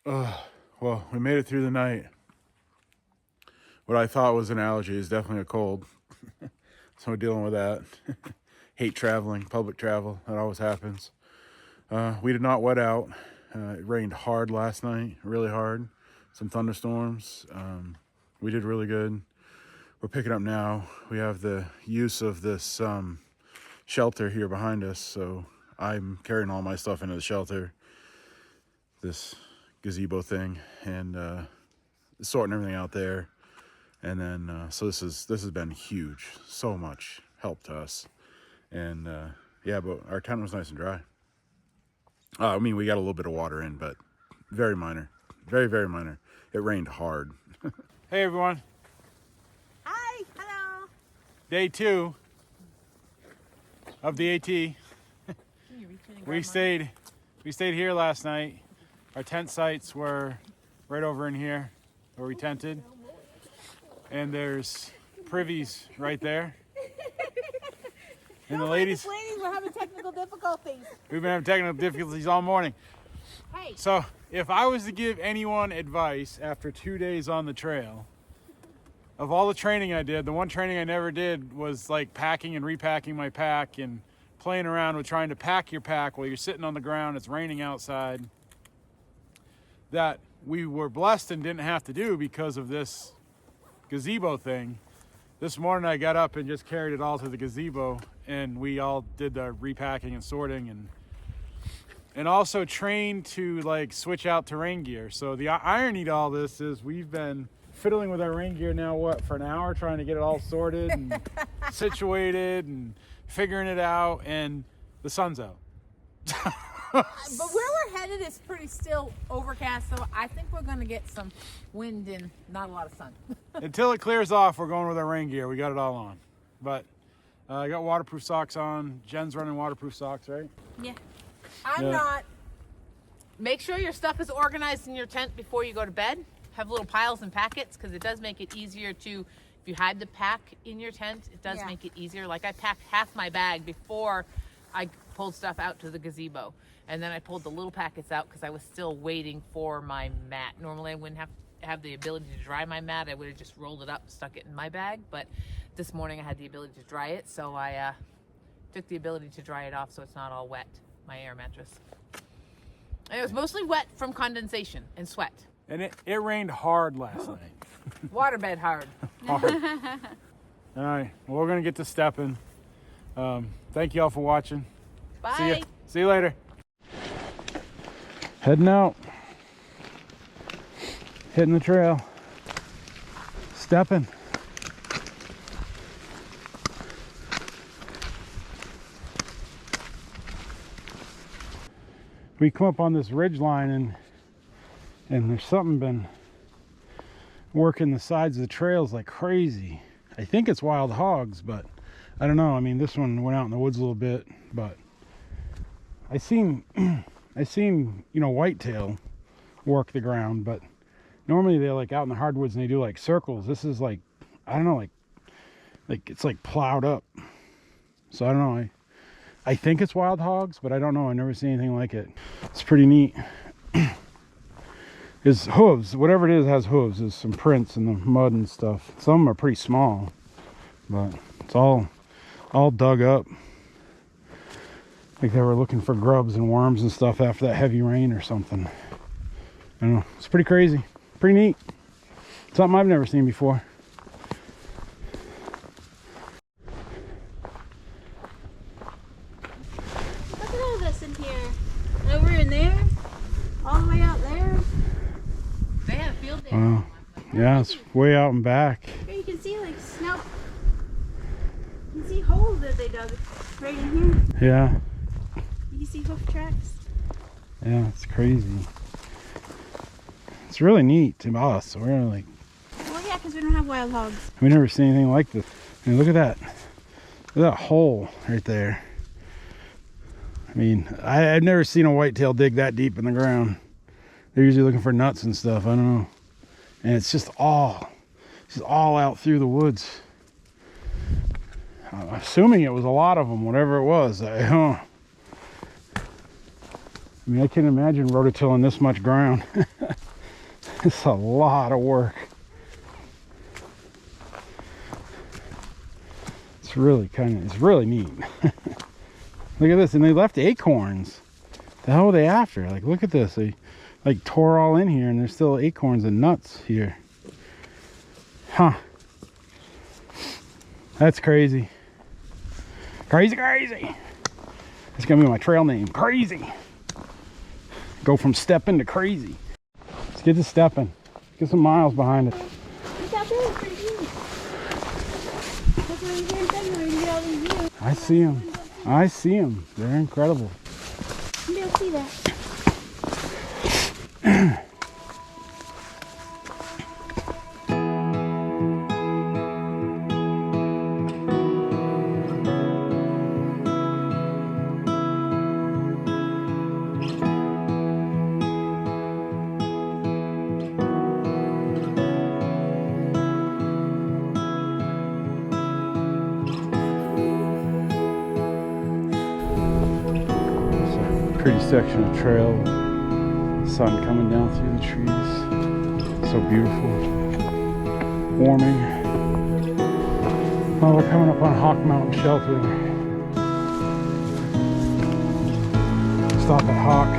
Well, we made it through the night. What I thought was an allergy is definitely a cold. So we're dealing with that. Hate traveling, public travel. That always happens. We did not wet out. It rained hard last night, really hard. Some thunderstorms. We did really good. We're picking up now. We have the use of this shelter here behind us, so I'm carrying all my stuff into the shelter. This gazebo thing, and sorting everything out there. And then so this has been huge, so much help to us. And yeah, but our tent was nice and dry. I mean, we got a little bit of water in, but very minor, very, very minor. It rained hard. Hey everyone. Hi. Hello. Day 2 of the AT. We stayed here last night. Our tent sites were right over in here where we tented. And there's privies right there. And the ladies were having technical difficulties. We've been having technical difficulties all morning. Hey. So if I was to give anyone advice after 2 days on the trail, of all the training I did, the one training I never did was like packing and repacking my pack and playing around with trying to pack your pack while you're sitting on the ground, it's raining outside. That we were blessed and didn't have to do because of this gazebo thing. This morning I got up and just carried it all to the gazebo, and we all did the repacking and sorting, and also trained to like switch out to rain gear. So the irony to all this is we've been fiddling with our rain gear now, what, for an hour, trying to get it all sorted and situated and figuring it out, and the sun's out. But where we're headed is pretty still overcast, so I think we're going to get some wind and not a lot of sun. Until it clears off, we're going with our rain gear. We got it all on. But I got waterproof socks on. Jen's running waterproof socks, right? Yeah. I'm not. Make sure your stuff is organized in your tent before you go to bed. Have little piles and packets, because it does make it easier to, if you hide the pack in your tent, it does make it easier. Like I packed half my bag before I pulled stuff out to the gazebo. And then I pulled the little packets out because I was still waiting for my mat. Normally I wouldn't have the ability to dry my mat. I would have just rolled it up, stuck it in my bag. But this morning I had the ability to dry it, so I took the ability to dry it off so it's not all wet, my air mattress. And it was mostly wet from condensation and sweat. And it rained hard last night. Waterbed hard. Hard. All right, well, we're going to get to stepping. Thank you all for watching. Bye. See you later. Heading out. Hitting the trail. Stepping. We come up on this ridge line and there's something been working the sides of the trails like crazy. I think it's wild hogs, but I don't know. I mean, this one went out in the woods a little bit, but I seen you know, whitetail work the ground, but normally they're like out in the hardwoods and they do like circles. This is like, I don't know, like it's like plowed up. So I don't know. I think it's wild hogs, but I don't know. I never seen anything like it. It's pretty neat. His hooves, whatever it is, has hooves. There's some prints in the mud and stuff. Some of them are pretty small, but it's all dug up. Like they were looking for grubs and worms and stuff after that heavy rain or something. I don't know. It's pretty crazy. Pretty neat. Something I've never seen before. Look at all this in here. Over in there. All the way out there. They had a field day. Wow. Yeah, it's way out and back. Here you can see like snow. You can see holes that they dug right in here. Yeah. You can see hoof tracks. Yeah, it's crazy. It's really neat to us. We're like, Well, yeah, because we don't have wild hogs. we never seen anything like this. I mean, look at that. Look at that hole right there. I mean, I've never seen a whitetail dig that deep in the ground. They're usually looking for nuts and stuff. I don't know. And it's just all out through the woods. I'm assuming it was a lot of them, whatever it was. I mean, I can't imagine rototilling this much ground. It's a lot of work. It's really neat. Look at this, and they left acorns. The hell were they after? Like, look at this. They like tore all in here, and there's still acorns and nuts here. Huh. That's crazy. Crazy, crazy. It's gonna be my trail name, Crazy. Go from stepping to crazy. Let's get to stepping. Get some miles behind it. Look out there, it's pretty huge. That's what I'm here in February to get all these views. I see them. I see them. They're incredible. Maybe I'll see that. Pretty section of trail, sun coming down through the trees, so beautiful, warming. Oh, we're coming up on Hawk Mtn Shelter. Stop at Hawk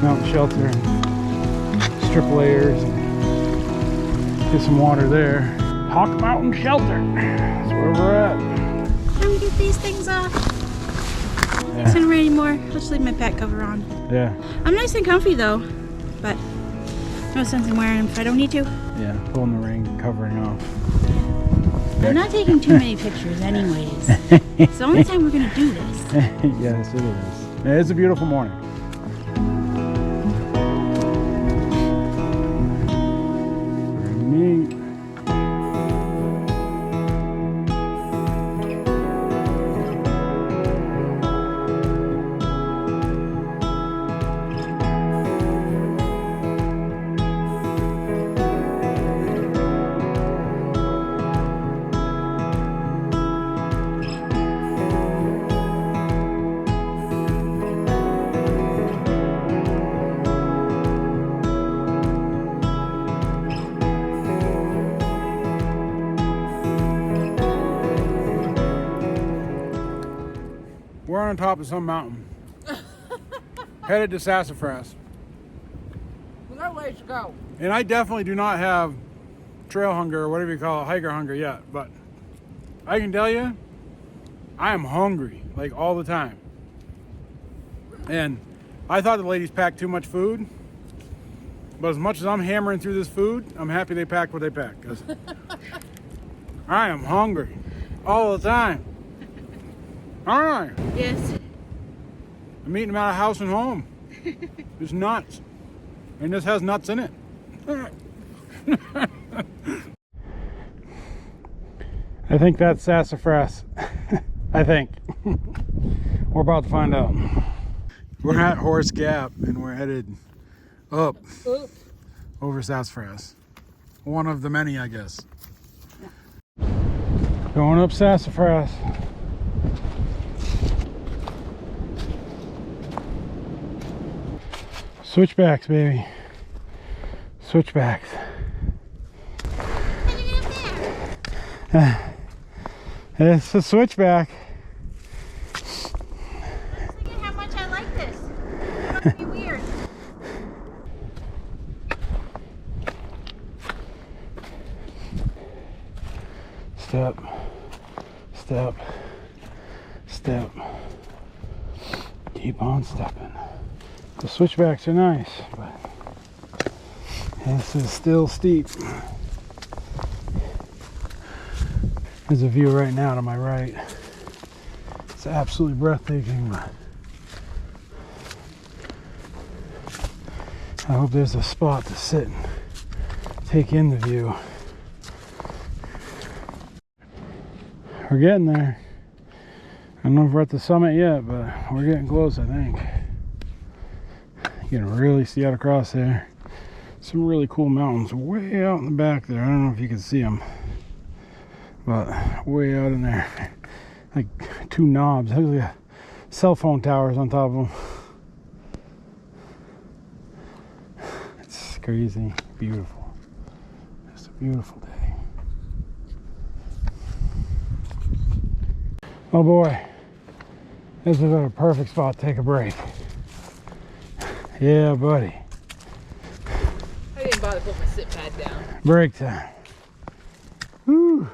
Mtn Shelter and strip layers and get some water there. Hawk Mtn Shelter, that's where we're at. Let me get these things off. Yeah. It's not ready anymore. I'll just leave my back cover on. Yeah. I'm nice and comfy though, but no sense in wearing them if I don't need to. Yeah, pulling the ring covering off. I'm not taking too many pictures anyways. It's the only time we're gonna do this. Yes, it is. It's a beautiful morning. Very neat. We're on top of some mountain. Headed to Sassafras. We got a ways to go. And I definitely do not have trail hunger or whatever you call it, hiker hunger yet. But I can tell you, I am hungry, like all the time. And I thought the ladies packed too much food. But as much as I'm hammering through this food, I'm happy they packed what they packed. 'Cause I am hungry all the time. Aren't I? Yes. I'm eating them out of house and home. It's nuts. And this has nuts in it. I think that's Sassafras. I think. We're about to find out. We're at Horse Gap and we're headed up over Sassafras. One of the many, I guess. Going up Sassafras. Switchbacks, baby. Switchbacks. How did you get up there? It's a switchback. Look at how much I like this. It don't be weird. Step, step, step. Keep on stepping. The switchbacks are nice, but this is still steep. There's a view right now to my right. It's absolutely breathtaking, but I hope there's a spot to sit and take in the view. We're getting there. I don't know if we're at the summit yet, but we're getting close, I think. You can really see out across there. Some really cool mountains way out in the back there. I don't know if you can see them, but way out in there, like two knobs. There's like cell phone towers on top of them. It's crazy beautiful. Just a beautiful day. Oh boy, this is a perfect spot to take a break. Yeah, buddy. I didn't bother to put my sit pad down. Break time. Woo.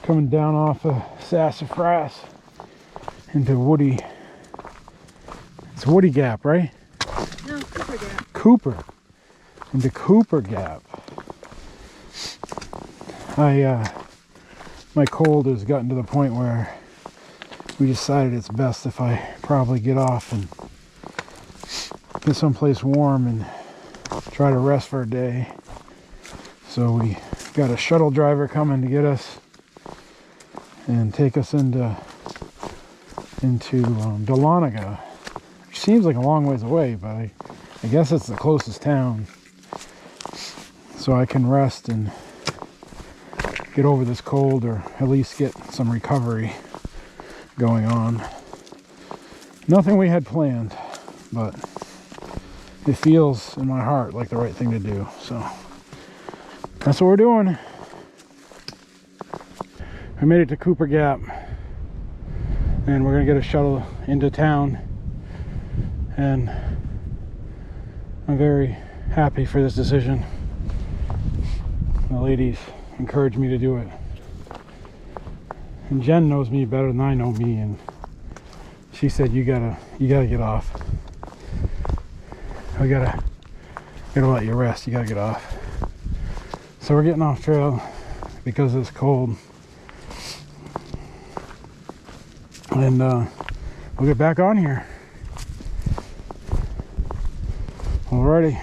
Coming down off of Sassafras into Woody. It's Woody Gap, right? No, Cooper Gap. Cooper. Into Cooper Gap. My cold has gotten to the point where we decided it's best if I probably get off and get someplace warm and try to rest for a day. So we got a shuttle driver coming to get us and take us into Dahlonega, which seems like a long ways away, but I guess it's the closest town, so I can rest and get over this cold, or at least get some recovery going on. Nothing we had planned, but it feels in my heart like the right thing to do, so that's what we're doing. I made it to Cooper Gap, and we're gonna get a shuttle into town, and I'm very happy for this decision. The ladies encouraged me to do it, and Jen knows me better than I know me, and she said you gotta get off. I gotta let you rest. You gotta get off. So we're getting off trail because it's cold, and we'll get back on here. Alrighty.